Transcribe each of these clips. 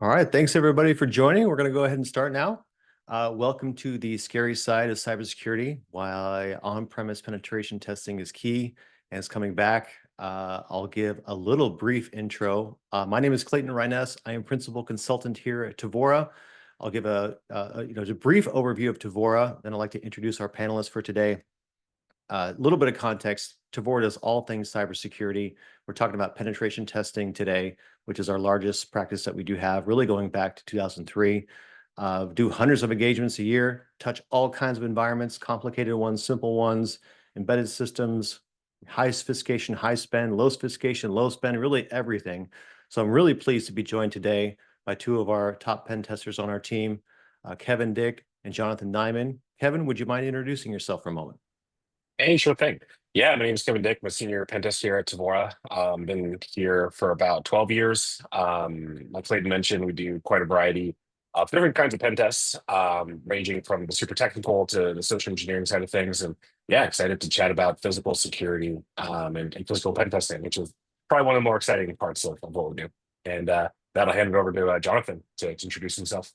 All right, thanks everybody for joining. We're going to go ahead and start now. Welcome to the scary side of cybersecurity. Why on-premise penetration testing is key and it's coming back. I'll give a little brief intro. My name is Clayton Rines. I am principal consultant here at Tevora. I'll give a brief overview of Tevora. Then I'd like to introduce our panelists for today. A little bit of context. Tevora does all things cybersecurity. We're talking about penetration testing today, which is our largest practice that we do have, really going back to 2003. Do hundreds of engagements a year, touch all kinds of environments, complicated ones, simple ones, embedded systems, high sophistication, high spend, low sophistication, low spend, really everything. So I'm really pleased to be joined today by two of our top pen testers on our team, Kevin Dick and Jonathan Nyman. Kevin, would you mind introducing yourself for a moment? Hey, sure thing. Yeah, my name is Kevin Dick. I'm a senior pen tester here at Tevora. Been here for about 12 years. Like Clayton mentioned, we do quite a variety of different kinds of pen tests, ranging from the super technical to the social engineering side of things. And yeah, excited to chat about physical security and physical pen testing, which is probably one of the more exciting parts of what we do. And that'll hand it over to Jonathan to introduce himself.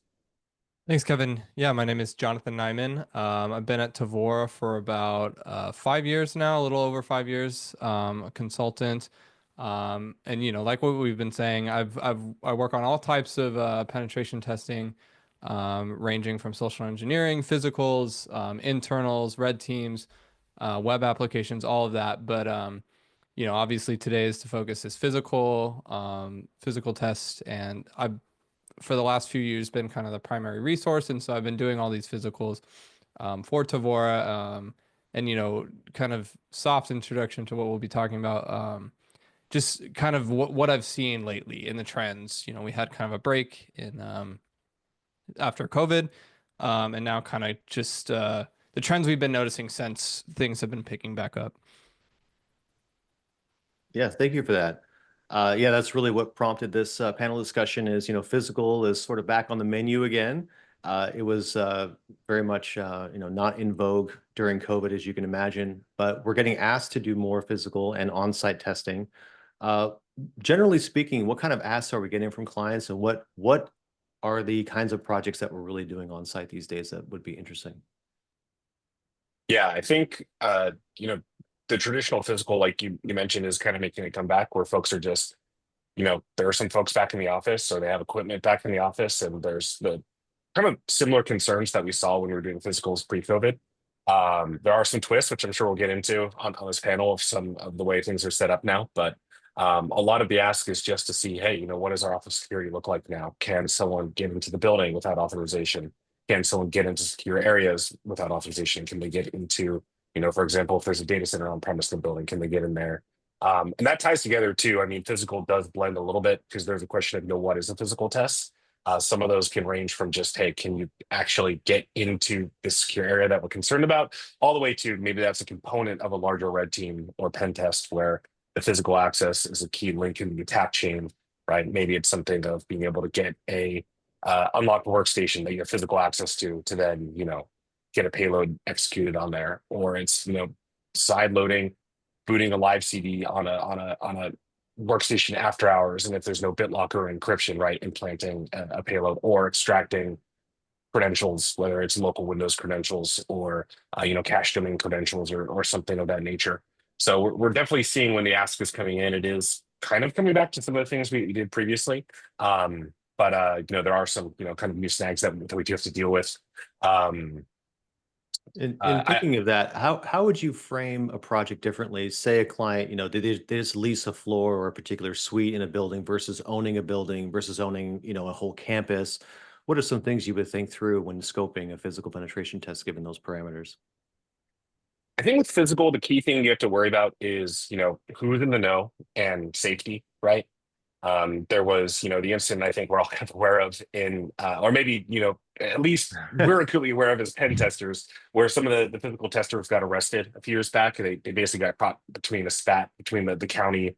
Thanks, Kevin. Yeah, my name is Jonathan Nyman. I've been at Tevora for about 5 years now, a little over 5 years. A consultant, and like what we've been saying, I work on all types of penetration testing, ranging from social engineering, physicals, internals, red teams, web applications, all of that. But obviously today's focus is physical tests, and I've for the last few years been kind of the primary resource, and so I've been doing all these physicals for Tevora, and kind of soft introduction to what we'll be talking about. Just kind of what I've seen lately in the trends. We had kind of a break in after COVID, and now kind of just the trends we've been noticing since things have been picking back up. Yeah, thank you for that. Yeah, that's really what prompted this panel discussion is, physical is sort of back on the menu again. It was very much, not in vogue during COVID, as you can imagine, but we're getting asked to do more physical and on-site testing. Uh, Generally speaking, what kind of asks are we getting from clients, and what are the kinds of projects that we're really doing on-site these days that would be interesting? Yeah, I think the traditional physical, like you mentioned, is kind of making a comeback where folks are just, there are some folks back in the office, or they have equipment back in the office, and there's the kind of similar concerns that we saw when we were doing physicals pre-COVID. There are some twists, which I'm sure we'll get into on this panel of some of the way things are set up now, but a lot of the ask is just to see, hey, what does our office security look like now? Can someone get into the building without authorization? Can someone get into secure areas without authorization? Can they get into, for example, if there's a data center on premise in the building, can they get in there? And that ties together too. I mean, physical does blend a little bit because there's a question of, what is a physical test? Some of those can range from just, hey, can you actually get into the secure area that we're concerned about, all the way to maybe that's a component of a larger red team or pen test where the physical access is a key link in the attack chain, right? Maybe it's something of being able to get a unlocked workstation that you have physical access to then, get a payload executed on there, or it's, side loading, booting a live CD on a workstation after hours, and if there's no BitLocker or encryption, right, implanting a payload or extracting credentials, whether it's local Windows credentials or cache domain credentials or something of that nature. So we're definitely seeing when the ask is coming in, it is kind of coming back to some of the things we did previously. But there are some kind of new snags that we do have to deal with. In thinking of that, how would you frame a project differently? Say a client, they just lease a floor or a particular suite in a building versus owning a building versus owning, a whole campus. What are some things you would think through when scoping a physical penetration test given those parameters? I think with physical, the key thing you have to worry about is, who's in the know and safety, right? There was, the incident I think we're all kind of aware of or maybe, at least we're acutely aware of as pen testers, where some of the physical testers got arrested a few years back. They basically got caught between a spat between the county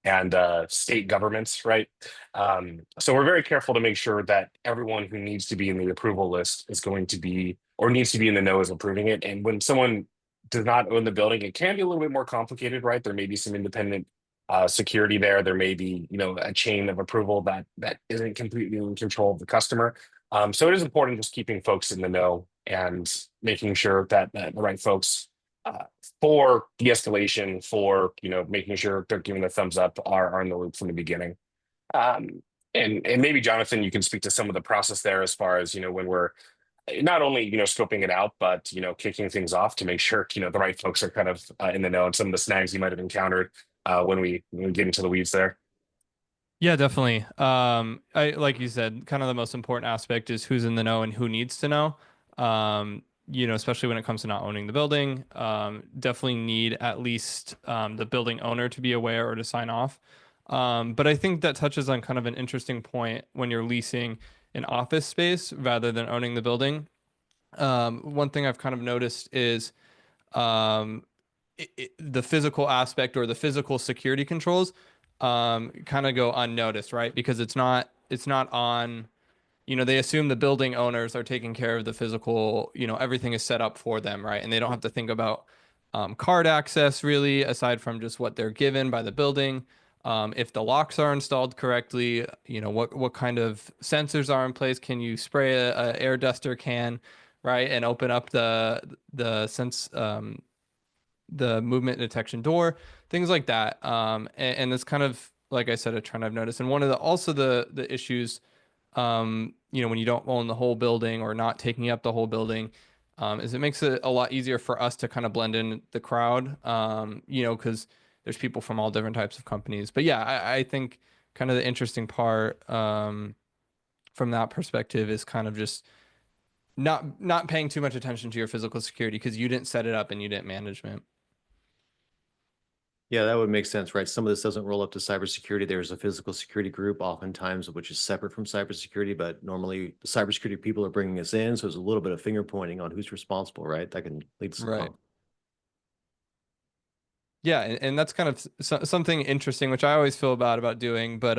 and state governments, right? So we're very careful to make sure that everyone who needs to be in the approval list is going to be, or needs to be in the know is approving it. And when someone does not own the building, it can be a little bit more complicated, right? There may be some independent security there. There may be, a chain of approval that isn't completely in control of the customer. So it is important just keeping folks in the know and making sure that the right folks uh, for de-escalation, for making sure they're giving the thumbs up, are in the loop from the beginning. Um, and maybe Jonathan, you can speak to some of the process there as far as when we're not only scoping it out, but kicking things off to make sure the right folks are kind of in the know, and some of the snags you might have encountered when we get into the weeds there. Yeah, definitely. I like you said, kind of the most important aspect is who's in the know and who needs to know. Especially when it comes to not owning the building. Definitely need at least the building owner to be aware or to sign off. But I think that touches on kind of an interesting point when you're leasing an office space rather than owning the building. One thing I've kind of noticed is um, the physical aspect or the physical security controls kind of go unnoticed, right? Because it's not on, they assume the building owners are taking care of the physical, everything is set up for them, right? And they don't have to think about card access really, aside from just what they're given by the building. If the locks are installed correctly, what kind of sensors are in place? Can you spray a air duster can, right, and open up the movement detection door, things like that. And it's kind of like I said, a trend I've noticed. And one of the issues, when you don't own the whole building or not taking up the whole building, is it makes it a lot easier for us to kind of blend in the crowd, because there's people from all different types of companies. But yeah, I think kind of the interesting part from that perspective is kind of just not paying too much attention to your physical security because you didn't set it up and you didn't management. Yeah, that would make sense, right? Some of this doesn't roll up to cybersecurity. There's a physical security group, oftentimes, which is separate from cybersecurity, but normally the cybersecurity people are bringing us in. So there's a little bit of finger pointing on who's responsible, right? That can lead to some Right. Yeah, and that's kind of something interesting, which I always feel bad about doing. But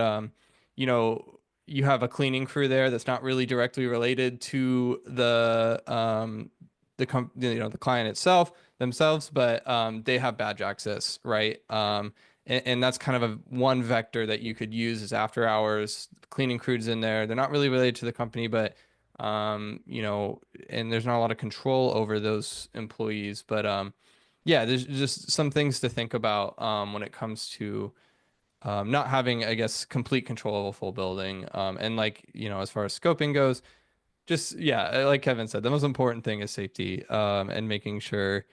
you know, you have a cleaning crew there that's not really directly related to the client itself themselves, but they have badge access, right? And that's kind of a one vector that you could use is after hours cleaning crews in there. They're not really related to the company, but and there's not a lot of control over those employees, but yeah, there's just some things to think about when it comes to not having, I guess, complete control of a full building. And like, as far as scoping goes, just yeah, like Kevin said, the most important thing is safety and making sure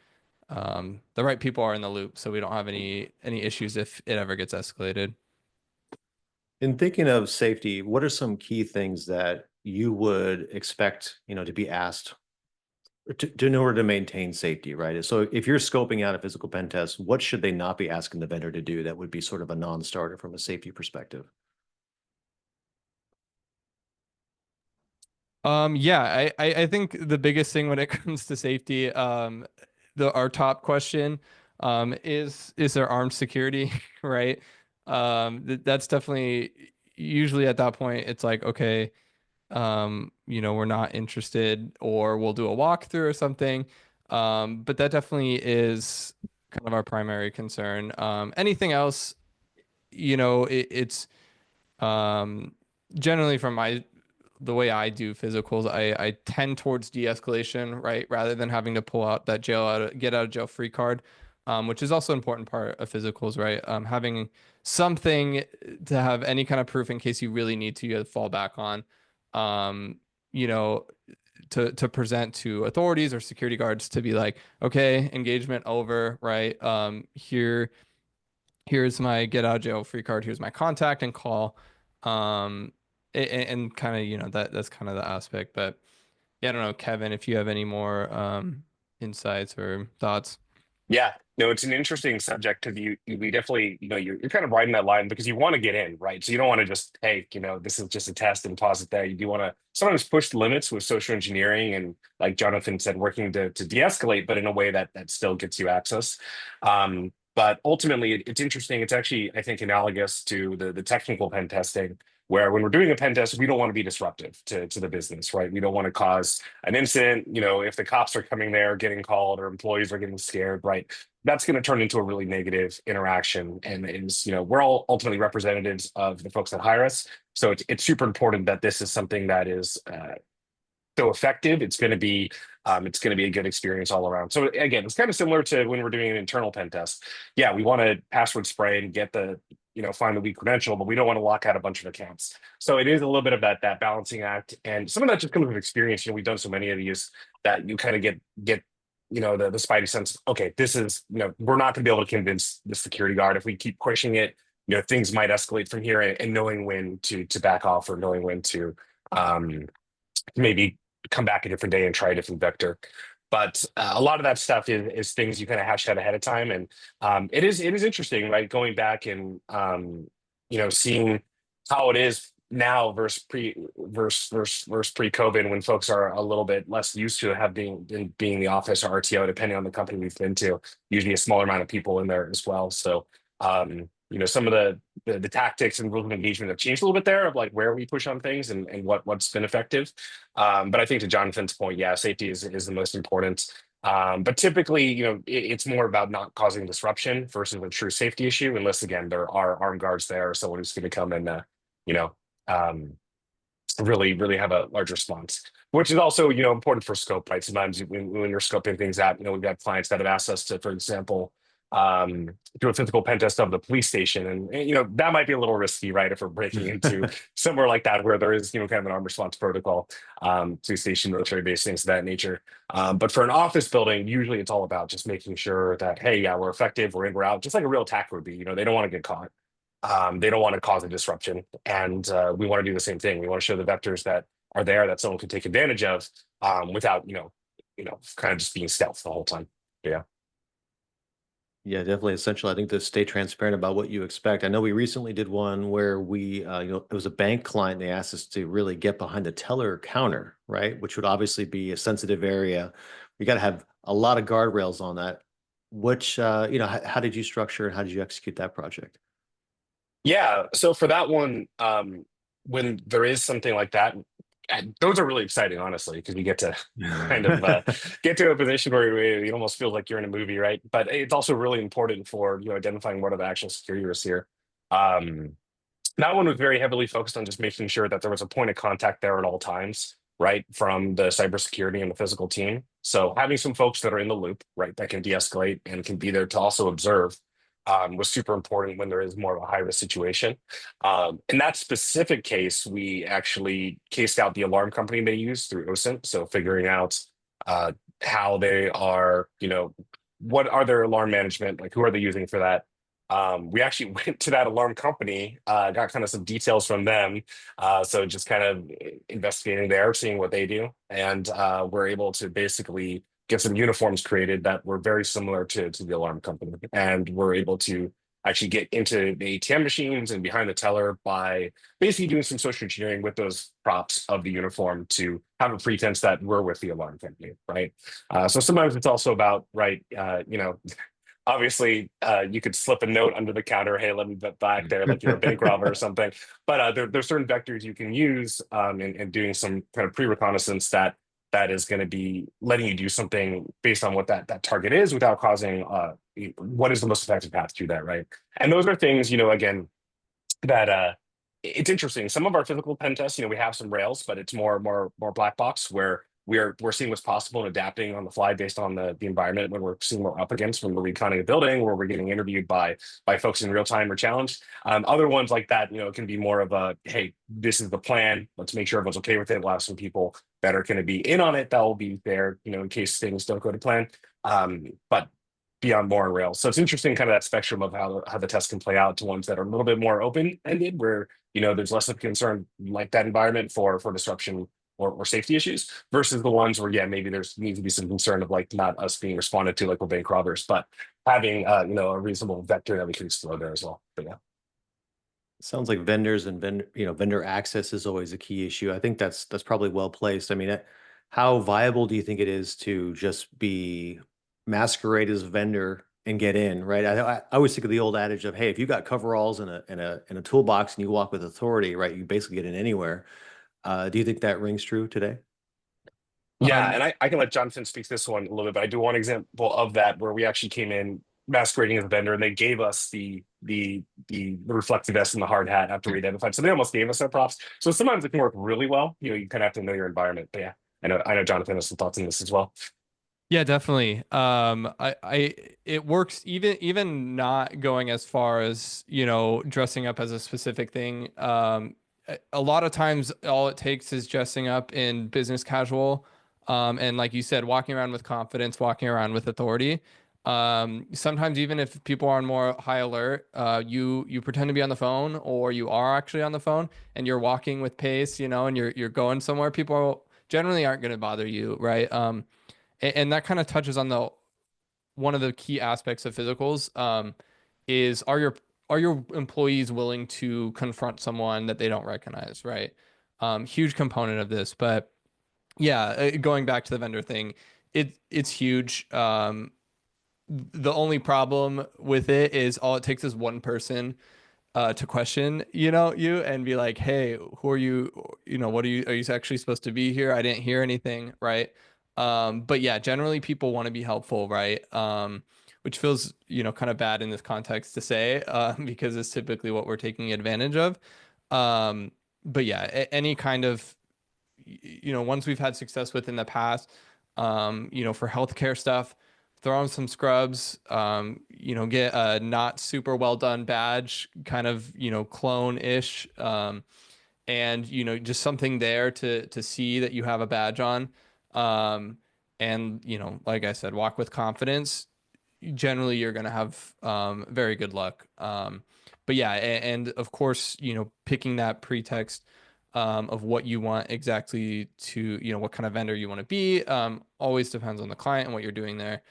the right people are in the loop so we don't have any issues if it ever gets escalated. In thinking of safety, what are some key things that you would expect, to be asked in order to maintain safety, right? So if you're scoping out a physical pen test, what should they not be asking the vendor to do that would be sort of a non-starter from a safety perspective? Yeah, I think the biggest thing when it comes to safety, our top question, is there armed security, right? That's definitely usually at that point it's like, okay, we're not interested, or we'll do a walkthrough or something. But that definitely is kind of our primary concern. Anything else, it's um generally from the way I do physicals, I tend towards de-escalation, right? Rather than having to pull out that get out of jail free card, which is also an important part of physicals, right? Having something to have any kind of proof in case you really need to, you fall back on, um, you know, to present to authorities or security guards to be like, okay, engagement over, right? Here's my get out of jail free card. Here's my contact and call. Um, and kind of, that's kind of the aspect. But yeah, I don't know, Kevin, if you have any more insights or thoughts. Yeah, no, it's an interesting subject because we definitely, you're kind of riding that line because you want to get in, right? So you don't want to just, hey, this is just a test and pause it there. You do want to sometimes push the limits with social engineering and, like Jonathan said, working to de-escalate, but in a way that still gets you access. But ultimately, it's interesting. It's actually, I think, analogous to the technical pen testing where when we're doing a pen test, we don't want to be disruptive to the business, right? We don't want to cause an incident. If the cops are coming there, getting called, or employees are getting scared, right? That's going to turn into a really negative interaction. And we're all ultimately representatives of the folks that hire us. So it's super important that this is something that is so effective. It's going to be a good experience all around. So again, it's kind of similar to when we're doing an internal pen test. Yeah, we want to password spray and get find the weak credential, but we don't want to lock out a bunch of accounts. So it is a little bit of that balancing act, and some of that just comes with experience. We've done so many of these that you kind of get the spidey sense. Okay, this is we're not going to be able to convince the security guard if we keep pushing it. Things might escalate from here, and knowing when to back off, or knowing when to maybe come back a different day and try a different vector. But a lot of that stuff is things you kind of hash out ahead of time, and it is interesting, right? Going back and seeing how it is now versus pre-COVID, when folks are a little bit less used to being in the office or RTO, depending on the company we've been to. Usually a smaller amount of people in there as well. So some of the tactics and rules of engagement have changed a little bit there, of like where we push on things and what's been effective. But I think to Jonathan's point, yeah, safety is the most important. But typically, it's more about not causing disruption versus a true safety issue, unless again there are armed guards there or someone who's going to come and really have a large response, which is also important for scope, right? Sometimes when you're scoping things out, we've got clients that have asked us to, for example, do a physical pen test of the police station, and that might be a little risky, right? If we're breaking into somewhere like that where there is kind of an armed response protocol, police station, military base, things of that nature. But for an office building, usually it's all about just making sure that, hey, yeah, we're effective, we're in, we're out, just like a real attack would be. They don't want to get caught. They don't want to cause a disruption, and we want to do the same thing. We want to show the vectors that are there that someone can take advantage of, without kind of just being stealth the whole time. Yeah. Yeah, definitely essential, I think, to stay transparent about what you expect. I know we recently did one where we, it was a bank client. They asked us to really get behind the teller counter, right? Which would obviously be a sensitive area. We got to have a lot of guardrails on that. Which, how did you structure and how did you execute that project? Yeah. So for that one, when there is something like that, and those are really exciting, honestly, because you get to kind of get to a position where you almost feel like you're in a movie, right? But it's also really important for identifying what are the actual security risks here. Um, that one was very heavily focused on just making sure that there was a point of contact there at all times, right? From the cybersecurity and the physical team. So having some folks that are in the loop, right, that can de-escalate and can be there to also observe, was super important when there is more of a high risk situation. In that specific case, we actually cased out the alarm company they use through OSINT. So figuring out how they are, what are their alarm management, like who are they using for that? We actually went to that alarm company, got kind of some details from them. So just kind of investigating there, seeing what they do. And we're able to basically get some uniforms created that were very similar to the alarm company. And we're able to actually get into the ATM machines and behind the teller by basically doing some social engineering with those props of the uniform to have a pretense that we're with the alarm company, right? So sometimes it's also about, right, obviously, you could slip a note under the counter, hey, let me bet back there, like you're a bank robber or something. But there's certain vectors you can use in doing some kind of pre-reconnaissance that is going to be letting you do something based on what that target is without causing what is the most effective path to that, right? And those are things, again, that it's interesting. Some of our physical pen tests, we have some rails, but it's more black box, where we're seeing what's possible and adapting on the fly based on the environment when we're seeing what we're up against, when we're reconning a building, where we're getting interviewed by folks in real time or challenged. Other ones like that, it can be more of a, hey, this is the plan. Let's make sure everyone's okay with it. We'll have some people that are going to be in on it that will be there, in case things don't go to plan. But beyond more on Rails. So it's interesting, kind of that spectrum of how the tests can play out, to ones that are a little bit more open-ended, where there's less of concern like that environment for disruption or safety issues, versus the ones where, yeah, maybe there's needs to be some concern of like not us being responded to like we're bank robbers, but having a reasonable vector that we can explore there as well. But yeah. Sounds like vendors and vendor access is always a key issue. I think that's probably well placed. I mean, how viable do you think it is to just be masquerade as a vendor and get in, right? I always think of the old adage of, hey, if you got coveralls and a toolbox and you walk with authority, right, you basically get in anywhere. Do you think that rings true today? Yeah, Um, and I can let Jonathan speak to this one a little bit, but I do one example of that where we actually came in masquerading as a vendor, and they gave us the reflective vest and the hard hat after we identified. So they almost gave us our props. So sometimes it can work really well. You kind of have to know your environment. But yeah, I know Jonathan has some thoughts on this as well. Yeah, definitely. It works even not going as far as, dressing up as a specific thing. A lot of times all it takes is dressing up in business casual. And like you said, walking around with confidence, walking around with authority. Sometimes even if people are on more high alert, you pretend to be on the phone or you are actually on the phone and you're walking with pace, and you're going somewhere. People generally aren't going to bother you, right? And that kind of touches on the one of the key aspects of physicals, is are your employees willing to confront someone that they don't recognize, right? Huge component of this, but yeah, going back to the vendor thing, it's huge. The only problem with it is all it takes is one person to question, you and be like, hey, who are you? What are you actually supposed to be here? I didn't hear anything, right? But yeah, generally people want to be helpful, right? Which feels, kind of bad in this context to say, because it's typically what we're taking advantage of. But yeah, any kind of, ones we've had success with in the past, for healthcare stuff, throw on some scrubs, get a not super well done badge, kind of, clone-ish, and, just something there to see that you have a badge on. Um, and, like I said, walk with confidence. Generally, you're going to have very good luck. But yeah, and of course, picking that pretext of what you want exactly to, what kind of vendor you want to be, always depends on the client and what you're doing there.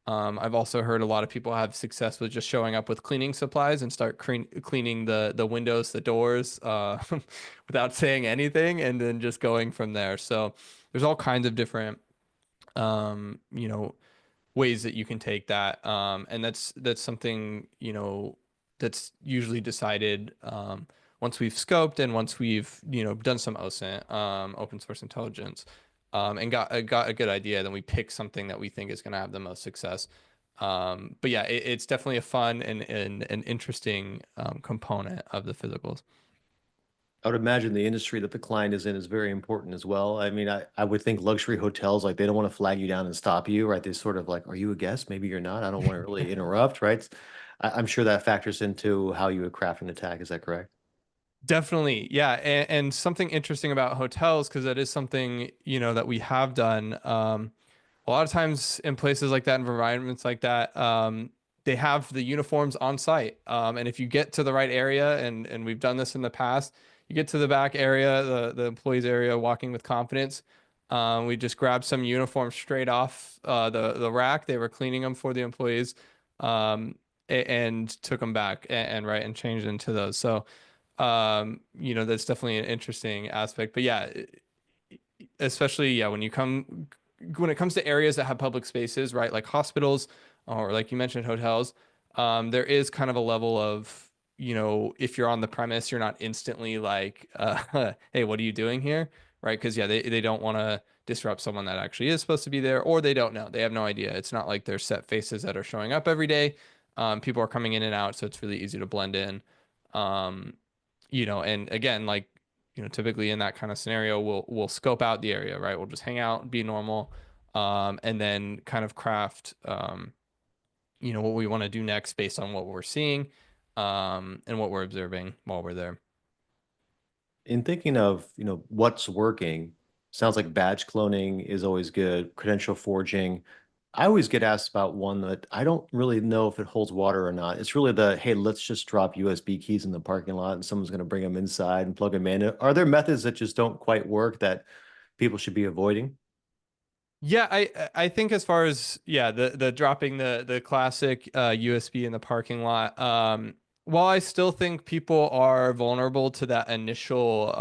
I've also heard a lot of people have success with just showing up with cleaning supplies and start cleaning the windows, the doors, without saying anything, and then just going from there. So there's all kinds of different, ways that you can take that. And that's something, that's usually decided once we've scoped and once we've, done some OSINT, open source intelligence, and got a good idea. Then we pick something that we think is going to have the most success. But yeah, it's definitely a fun and an interesting component of the physicals. I would imagine the industry that the client is in is very important as well. I mean, I would think luxury hotels, like they don't want to flag you down and stop you, right? They sort of like, are you a guest? Maybe you're not. I don't want to really interrupt, right? I'm sure that factors into how you would craft an attack. Is that correct? Definitely. Yeah. And something interesting about hotels, because that is something, that we have done. A lot of times in places like that, environments like that, they have the uniforms on site. And if you get to the right area, and we've done this in the past, you get to the back area, the employees area, walking with confidence. We just grabbed some uniforms straight off the rack. They were cleaning them for the employees, and took them back and right and changed into those. So, that's definitely an interesting aspect. But yeah, especially yeah, when it comes to areas that have public spaces, right, like hospitals or like you mentioned, hotels, there is kind of a level of, if you're on the premise, you're not instantly like, hey, what are you doing here? Right? Because yeah, they don't want to disrupt someone that actually is supposed to be there, or they don't know. They have no idea. It's not like they're set faces that are showing up every day. People are coming in and out, so it's really easy to blend in. Um, and again, like, typically in that kind of scenario, we'll scope out the area, right? We'll just hang out, be normal, and then kind of craft, what we want to do next based on what we're seeing, and what we're observing while we're there. In thinking of, what's working, sounds like badge cloning is always good, credential forging. I always get asked about one that I don't really know if it holds water or not. It's really the, hey, let's just drop USB keys in the parking lot and someone's going to bring them inside and plug them in. Are there methods that just don't quite work that people should be avoiding? Yeah, I think as far as yeah, the dropping the classic USB in the parking lot, while I still think people are vulnerable to that initial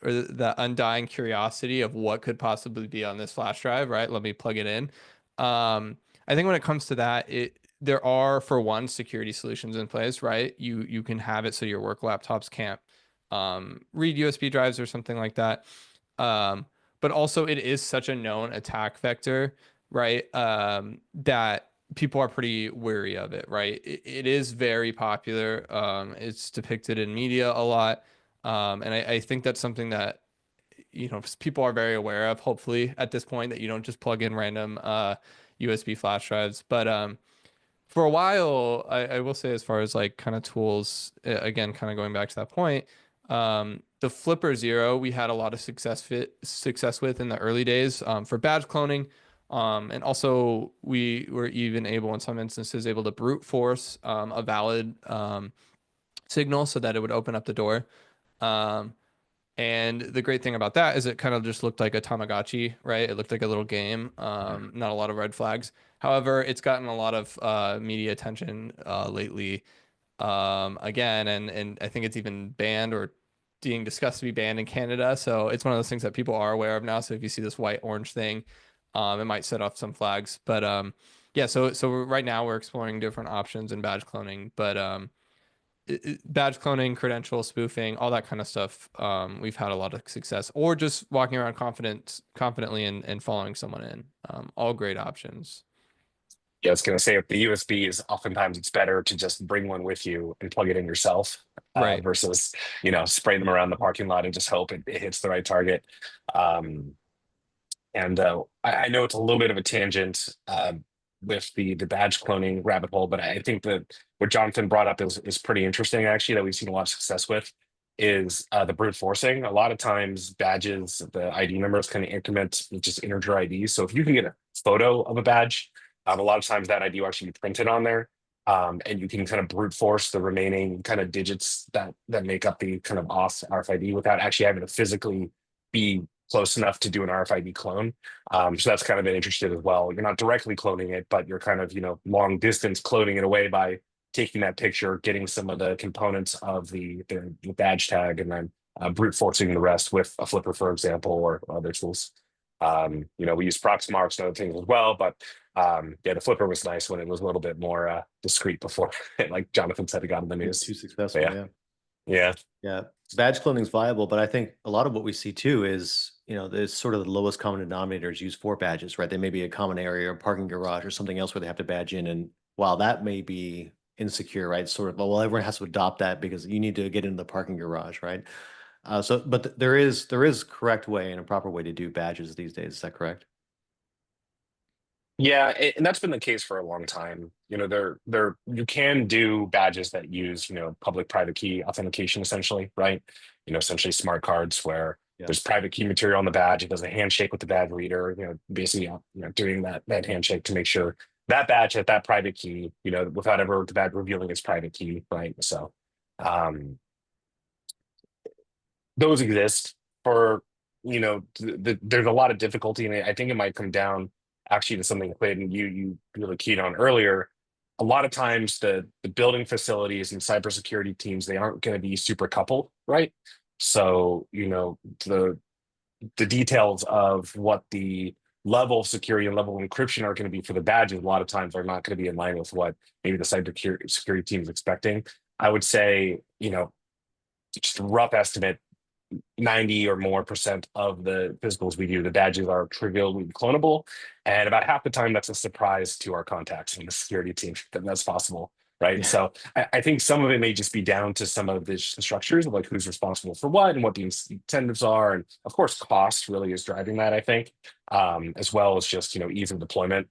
or that undying curiosity of what could possibly be on this flash drive, right? Let me plug it in. I think when it comes to that, there are, for one, security solutions in place, right? You can have it so your work laptops can't read USB drives or something like that. But also it is such a known attack vector, right? That people are pretty wary of it, right? It is very popular. It's depicted in media a lot. And I think that's something that, people are very aware of, hopefully, at this point, that you don't just plug in random USB flash drives. But for a while, I will say, as far as like kind of tools, again, kind of going back to that point, the Flipper Zero we had a lot of success with in the early days, for badge cloning. And also we were even able, in some instances, able to brute force a valid signal so that it would open up the door. Um, and the great thing about that is it kind of just looked like a Tamagotchi, right? It looked like a little game, not a lot of red flags. However, it's gotten a lot of media attention lately, again, and I think it's even banned or being discussed to be banned in Canada. So it's one of those things that people are aware of now. So if you see this white orange thing, it might set off some flags. But yeah, so right now we're exploring different options in badge cloning, but badge cloning, credential spoofing, all that kind of stuff. We've had a lot of success, or just walking around confidently and following someone in. All great options. Yeah, I was going to say, if the USB is, oftentimes it's better to just bring one with you and plug it in yourself, Right. versus, spray them around the parking lot and just hope it hits the right target. Um, and I know it's a little bit of a tangent with the badge cloning rabbit hole, but I think that what Jonathan brought up is pretty interesting, actually, that we've seen a lot of success with, is the brute forcing. A lot of times badges, the ID numbers kind of increment with just integer IDs. So if you can get a photo of a badge, a lot of times that ID will actually be printed on there. And you can kind of brute force the remaining kind of digits that make up the kind of auth RFID without actually having to physically be close enough to do an RFID clone. So that's kind of been interesting as well. You're not directly cloning it, but you're kind of, long distance cloning it away by taking that picture, getting some of the components of the badge tag, and then brute forcing the rest with a flipper, for example, or other tools. We use Proxmarks and other things as well, but yeah, the flipper was nice when it was a little bit more discreet before, like Jonathan said, it got in the news. Too successful. But Yeah. Yeah. Yeah. Badge cloning is viable, but I think a lot of what we see too is, there's sort of the lowest common denominators used for badges, right? They may be a common area or parking garage or something else where they have to badge in. And while that may be insecure, right? Sort of, well, everyone has to adopt that because you need to get into the parking garage, right? But there is correct way and a proper way to do badges these days. Is that correct? Yeah, and that's been the case for a long time. There you can do badges that use, public-private key authentication, essentially, right? Essentially smart cards where Yeah. there's private key material on the badge. It does a handshake with the badge reader, basically, doing that handshake to make sure that badge had that private key, without ever the badge revealing its private key, right? So, those exist for, there's a lot of difficulty in it. I think it might come down actually to something, Clayton, you really keyed on earlier. A lot of times the building facilities and cybersecurity teams, they aren't going to be super coupled, right? So, the details of what the level of security and level of encryption are going to be for the badges, a lot of times are not going to be in line with what maybe the cybersecurity team is expecting. I would say, just a rough estimate, 90 or more percent of the physicals we do, the badges are trivially clonable. And about half the time, that's a surprise to our contacts in the security team that that's possible. Right. Yeah. So I think some of it may just be down to some of the structures of like who's responsible for what and what the incentives are. And of course, cost really is driving that, I think, as well as just, ease of deployment.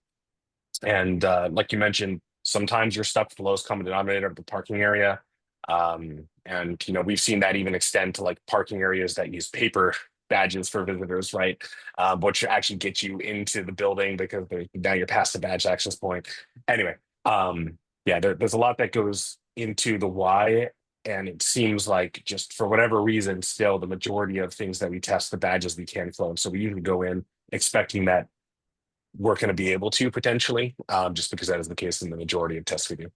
And like you mentioned, sometimes you're stuck with the lowest common denominator of the parking area. And we've seen that even extend to like parking areas that use paper badges for visitors, right? Which actually get you into the building because now you're past the badge access point. Anyway, yeah, there's a lot that goes into the why. And it seems like just for whatever reason, still the majority of things that we test, the badges we can clone. So we usually go in expecting that we're going to be able to potentially, just because that is the case in the majority of tests we do.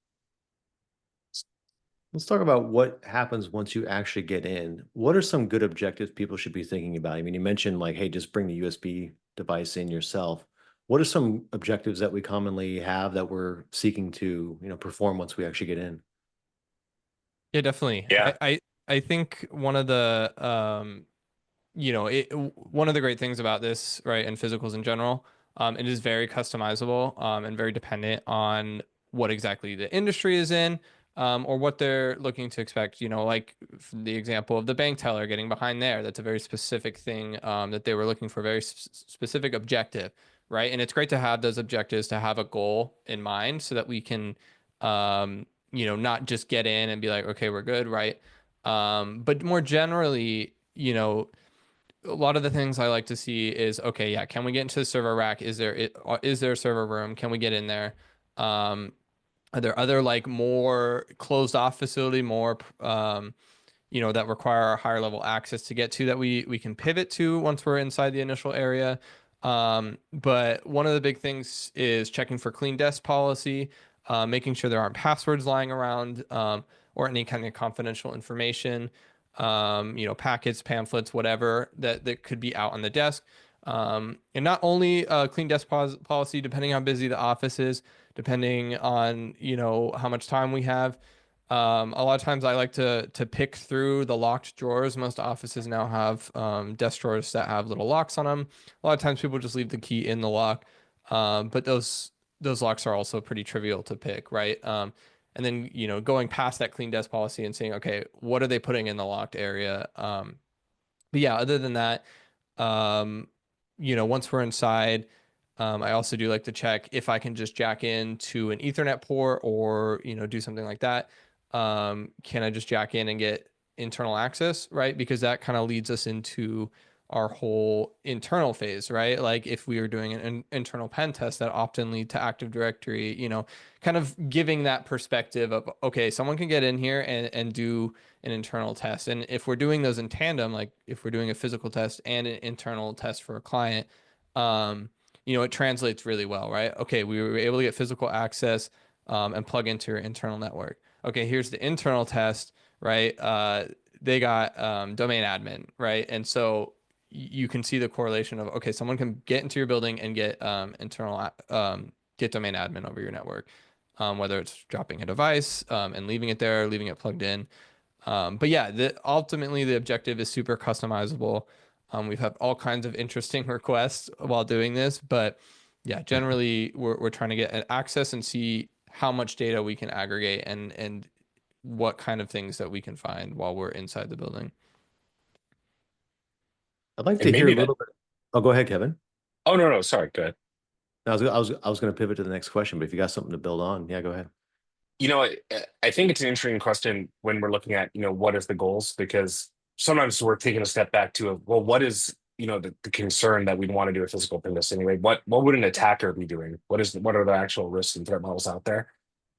Let's talk about what happens once you actually get in. What are some good objectives people should be thinking about? I mean, you mentioned like, hey, just bring the USB device in yourself. What are some objectives that we commonly have that we're seeking to, perform once we actually get in? Yeah, definitely. Yeah. I think one of the one of the great things about this, right, and physicals in general, it is very customizable, and very dependent on what exactly the industry is in, or what they're looking to expect. Like the example of the bank teller getting behind there, that's a very specific thing, that they were looking for, very specific objective, right? And it's great to have those objectives, to have a goal in mind so that we can, not just get in and be like, okay, we're good, right? But more generally, a lot of the things I like to see is, okay, yeah, can we get into the server rack? Is there a server room? Can we get in there? Are there other like more closed off facility, more that require higher level access to get to, that we can pivot to once we're inside the initial area? But one of the big things is checking for clean desk policy, making sure there aren't passwords lying around, or any kind of confidential information, packets, pamphlets, whatever that could be out on the desk. And not only clean desk policy, depending on how busy the office is, depending on how much time we have. A lot of times I like to pick through the locked drawers. Most offices now have desk drawers that have little locks on them. A lot of times people just leave the key in the lock, but those locks are also pretty trivial to pick, right? And then going past that clean desk policy and seeing, okay, what are they putting in the locked area? But yeah, other than that, um, once we're inside, I also do like to check if I can just jack in to an Ethernet port, or, do something like that. Can I just jack in and get internal access, right? Because that kind of leads us into our whole internal phase, right? Like if we are doing an internal pen test, that often lead to Active Directory, kind of giving that perspective of, okay, someone can get in here and do an internal test. And if we're doing those in tandem, like if we're doing a physical test and an internal test for a client, it translates really well, right? Okay, we were able to get physical access, and plug into your internal network. Okay, here's the internal test, right? They got domain admin, right? And so you can see the correlation of, okay, someone can get into your building and get get domain admin over your network, whether it's dropping a device, and leaving it there, leaving it plugged in. But yeah, ultimately the objective is super customizable. We've had all kinds of interesting requests while doing this, but yeah, generally we're trying to get an access and see how much data we can aggregate, and what kind of things that we can find while we're inside the building. I'd like And to hear a maybe that, little bit. Oh, go ahead, Kevin. oh, no, no, sorry, go ahead. I was going to pivot to the next question, but if you got something to build on, yeah, go ahead. I think it's an interesting question when we're looking at, what is the goals? Because sometimes we're taking a step back to, well, what is, the concern that we'd want to do a physical pen test anyway? What would an attacker be doing? What are the actual risks and threat models out there?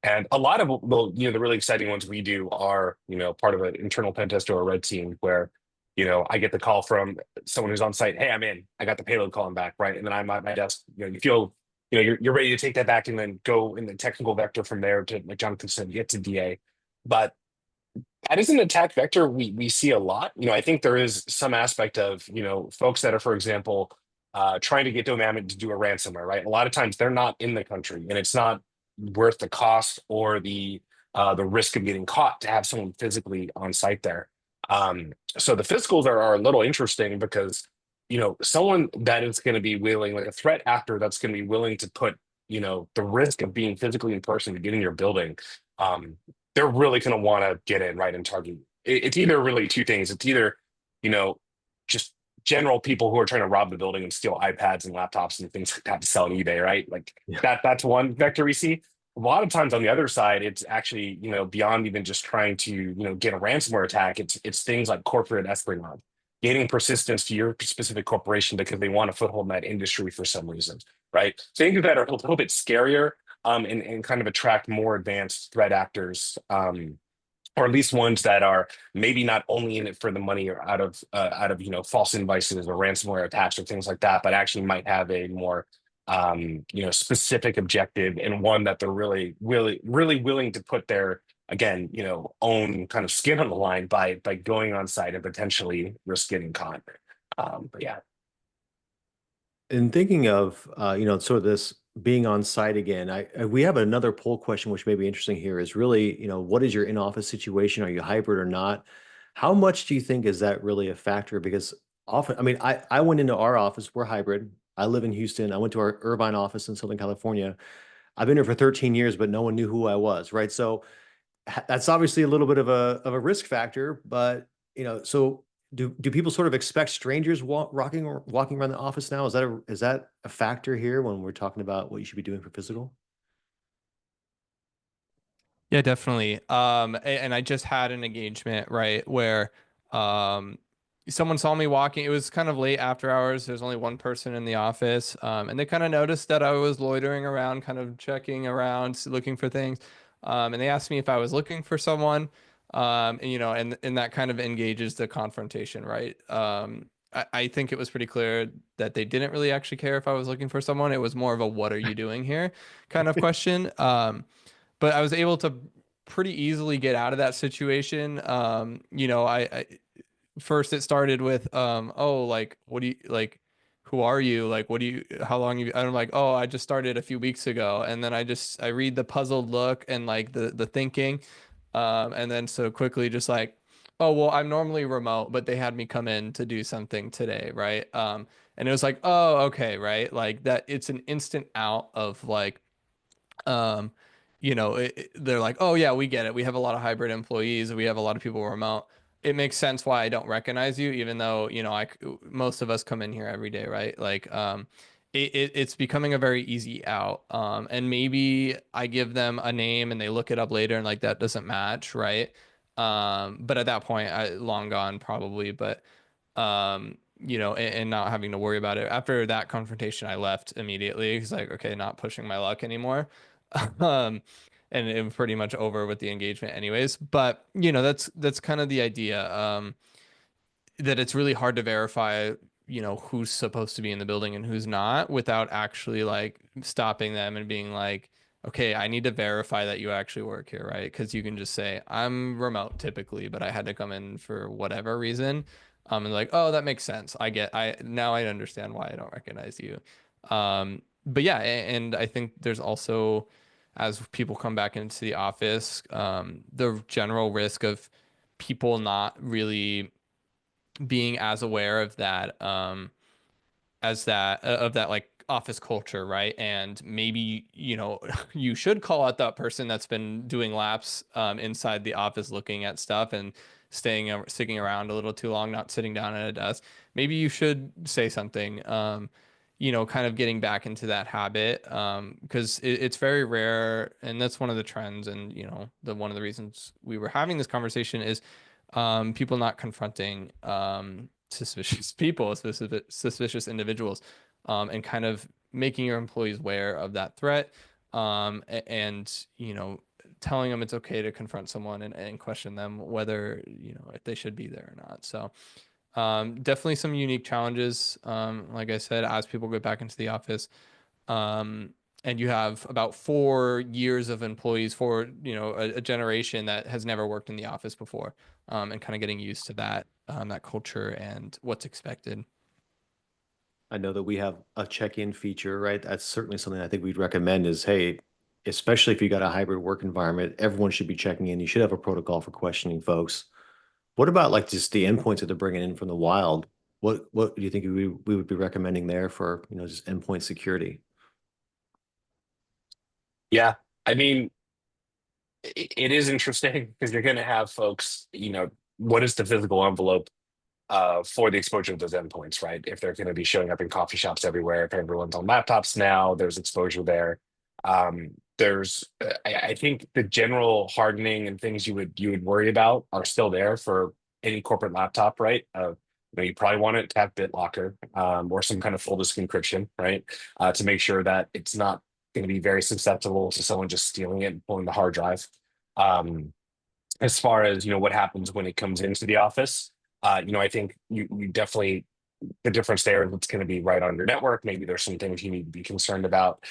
And a lot of the really exciting ones we do are, part of an internal pen test or a red team where, I get the call from someone who's on site, hey, I'm in, I got the payload calling back, right? And then I'm at my desk, you feel, you're ready to take that back and then go in the technical vector from there to, like Jonathan said, get to DA. But that is an attack vector we see a lot. I think there is some aspect of, folks that are, for example, trying to get domain admin to do a ransomware, right? A lot of times they're not in the country, and it's not worth the cost or the risk of getting caught to have someone physically on site there. So the physicals are a little interesting because, someone that is going to be willing, like a threat actor that's going to be willing to put, the risk of being physically in person to get in your building, they're really going to want to get in, right, and target. It's either really two things. It's either, you know, just general people who are trying to rob the building and steal iPads and laptops and things like that to sell on eBay, right? Like Yeah. that's one vector we see. A lot of times on the other side, it's actually, beyond even just trying to, get a ransomware attack. It's things like corporate espionage, gaining persistence to your specific corporation because they want a foothold in that industry for some reason, right? Things that are a little bit scarier, and kind of attract more advanced threat actors, or at least ones that are maybe not only in it for the money or out of false invoices or ransomware attacks or things like that, but actually might have a more specific objective, and one that they're really willing to put their, again, own kind of skin on the line by going on site and potentially risk getting caught. But yeah. In thinking of, sort of this being on site again, we have another poll question which may be interesting here is really, what is your in-office situation? Are you hybrid or not? How much do you think is that really a factor? Because often, I mean, I went into our office, we're hybrid. I live in Houston. I went to our Irvine office in Southern California. I've been here for 13 years, but no one knew who I was, right? So that's obviously a little bit of a risk factor, but so do people sort of expect strangers walking around the office now? Is that a factor here when we're talking about what you should be doing for physical? Yeah, definitely. And I just had an engagement, right, where um someone saw me walking. It was kind of late after hours. There's only one person in the office. And they kind of noticed that I was loitering around, kind of checking around, looking for things. And they asked me if I was looking for someone. And that kind of engages the confrontation, right? I think it was pretty clear that they didn't really actually care if I was looking for someone. It was more of a "what are you doing here" kind of question. But I was able to pretty easily get out of that situation. I first it started with oh, like, what do you like, who are you, like, what do you, how long you, I'm like, oh, I just started a few weeks ago. And then I read the puzzled look and like the thinking, and then so quickly just like, oh, well, I'm normally remote, but they had me come in to do something today, right? And it was like, oh, okay, right, like that. It's an instant out of like, um, they're like, oh yeah, we get it. We have a lot of hybrid employees. We have a lot of people remote. It makes sense why I don't recognize you, even though, most of us come in here every day, right? Like, it's becoming a very easy out. And maybe I give them a name and they look it up later and like that doesn't match, right? But at that point, long gone probably. But and not having to worry about it. After that confrontation, I left immediately. It's like, okay, not pushing my luck anymore. Um, and it was pretty much over with the engagement anyways. But that's kind of the idea. That it's really hard to verify, who's supposed to be in the building and who's not without actually like stopping them and being like, okay, I need to verify that you actually work here, right? Because you can just say, I'm remote typically, but I had to come in for whatever reason. And like, oh, that makes sense. Now I understand why I don't recognize you. But yeah, and I think there's also, as people come back into the office, the general risk of people not really being as aware of that, as that of that like office culture, right? And maybe, you should call out that person that's been doing laps inside the office looking at stuff and sticking around a little too long, not sitting down at a desk. Maybe you should say something, kind of getting back into that habit, because it's very rare, and that's one of the trends. And the one of the reasons we were having this conversation is people not confronting suspicious people, suspicious individuals, and kind of making your employees aware of that threat, and telling them it's okay to confront someone and question them whether if they should be there or not. So definitely some unique challenges, like I said, as people get back into the office. Um, and you have about 4 years of employees for, a generation that has never worked in the office before, and kind of getting used to that culture and what's expected. I know that we have a check-in feature, right? That's certainly something I think we'd recommend is, hey, especially if you got a hybrid work environment, everyone should be checking in. You should have a protocol for questioning folks. What about like just the endpoints that they're bringing in from the wild? What do you think we would be recommending there for, just endpoint security? Yeah, I mean, it is interesting because you're going to have folks, what is the physical envelope for the exposure of those endpoints, right? If they're going to be showing up in coffee shops everywhere, if everyone's on laptops now, there's exposure there. I think the general hardening and things you would worry about are still there for any corporate laptop, right? You probably want it to have BitLocker, or some kind of full disk encryption, right? To make sure that it's not going to be very susceptible to someone just stealing it and pulling the hard drive. Um, as far as what happens when it comes into the office, I think you definitely, the difference there is it's going to be right on your network. Maybe there's some things you need to be concerned about.